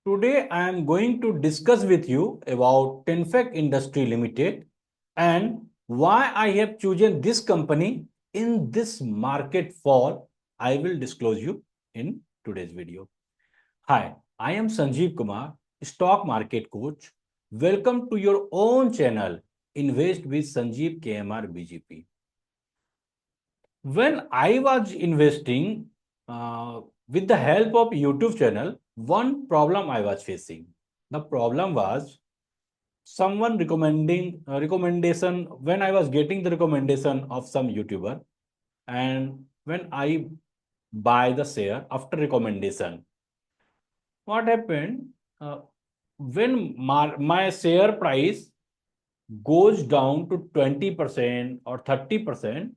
Today I am going to discuss with you about Tanfac Industries Ltd and why I have chosen this company in this market fall. I will disclose you in today's video. Hi, I am Sanjeev Kumar, stock market coach. Welcome to your own channel, Invest with Sanjeev KMR BGP. When I was investing with the help of YouTube channel, one problem I was facing. The problem was someone recommendation when I was getting the recommendation of some YouTuber, and when I buy the share after recommendation, what happened? When my share price goes down to 20% or 30%,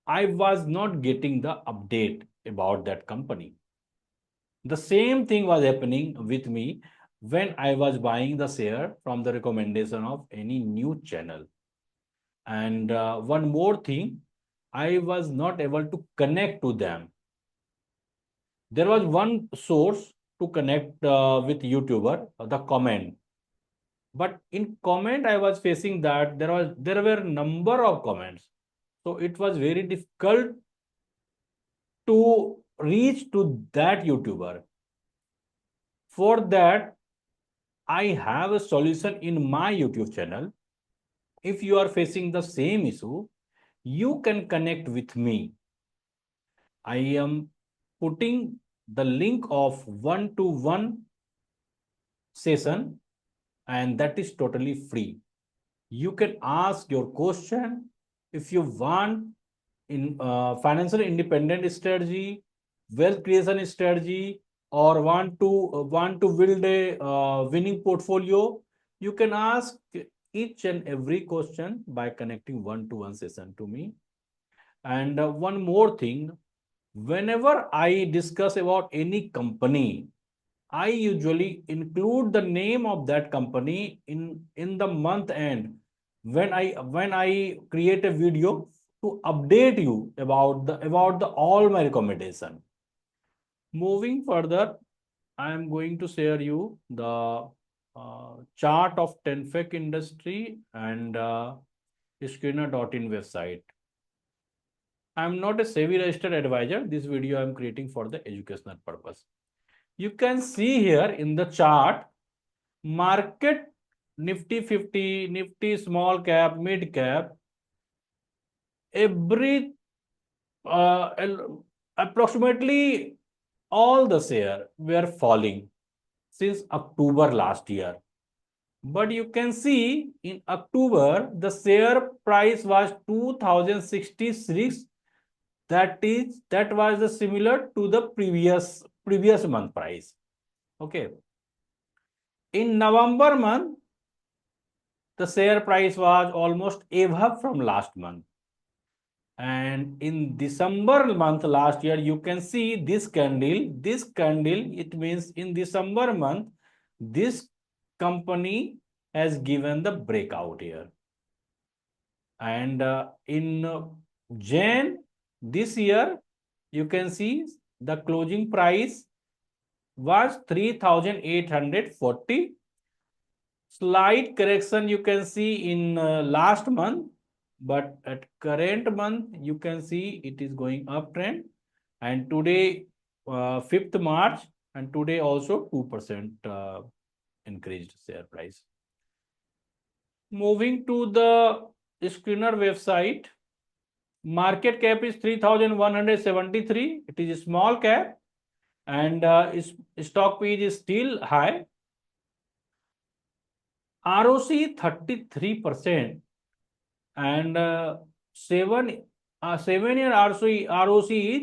I was not getting the update about that company. The same thing was happening with me when I was buying the share from the recommendation of any new channel. And one more thing, I was not able to connect to them. There was one source to connect with YouTuber, the comment. But in comment, I was facing that there were number of comments. So it was very difficult to reach to that YouTuber. For that, I have a solution in my YouTube channel. If you are facing the same issue, you can connect with me. I am putting the link of one-to-one session, and that is totally free. You can ask your question if you want in financial independent strategy, wealth creation strategy, or want to build a winning portfolio. You can ask each and every question by connecting one-to-one session to me. And one more thing, whenever I discuss about any company, I usually include the name of that company in the month end when I create a video to update you about the all my recommendation. Moving further, I am going to share you the chart of Tanfac industry and Skinner.in website. I am not a SEBI registered advisor. This video I am creating for the educational purpose. You can see here in the chart market Nifty 50, Nifty small cap, mid cap, every uh, approximately all the share were falling since October last year. But you can see in October, the share price was 2066. That was the similar to the previous month price. Okay. In November month, the share price was almost above from last month. And in December month last year, you can see this candle, it means in December month, this company has given the breakout here. And in Jan this year, you can see the closing price was 3,840. Slight correction you can see in last month, but at current month you can see it is going uptrend. And today 5th March, and today also 2% increased share price. Moving to the Skinner website, market cap is 3,173. It is a small cap, and stock PE is still high. ROC 33%, and 7-year ROC is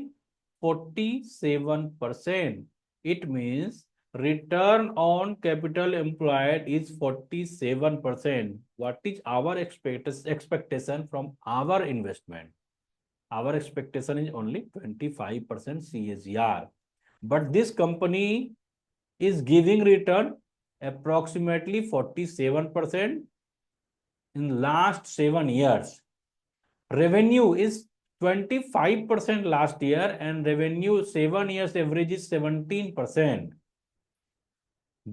47%. It means return on capital employed is 47%. What is our expectation from our investment? Our expectation is only 25% CAGR. But this company is giving return approximately 47% in last 7 years. Revenue is 25% last year, and revenue 7 years average is 17%.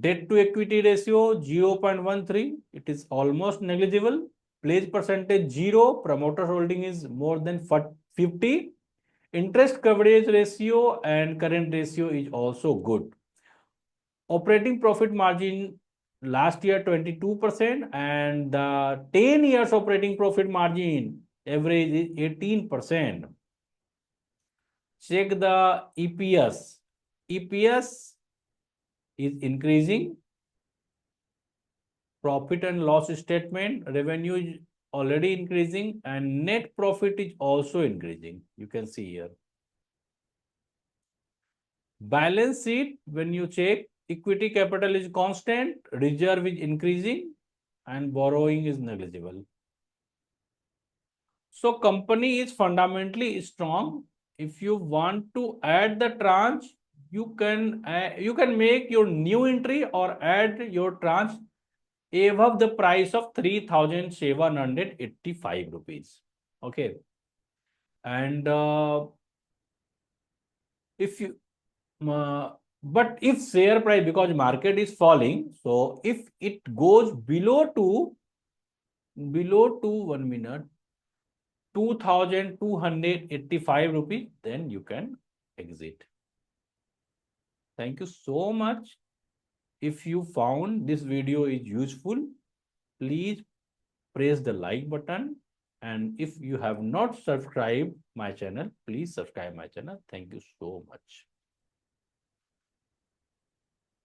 Debt to equity ratio 0.13. It is almost negligible. Pledge percentage 0. Promoter holding is more than 50. Interest coverage ratio and current ratio is also good. Operating profit margin last year 22%, and the 10 years operating profit margin average is 18%. Check the EPS. EPS is increasing. Profit and loss statement, revenue is already increasing and net profit is also increasing. You can see here. Balance sheet, when you check, equity capital is constant, reserve is increasing, and borrowing is negligible. So company is fundamentally strong. If you want to add the tranche, you can make your new entry or add your tranche above the price of 3,785 rupees. Okay. And if you but if share price, because market is falling, so if it goes below 1 minute 2,285 rupees, then you can exit. Thank you so much. If you found this video is useful, please press the like button, and if you have not subscribed my channel, please subscribe my channel. Thank you so much.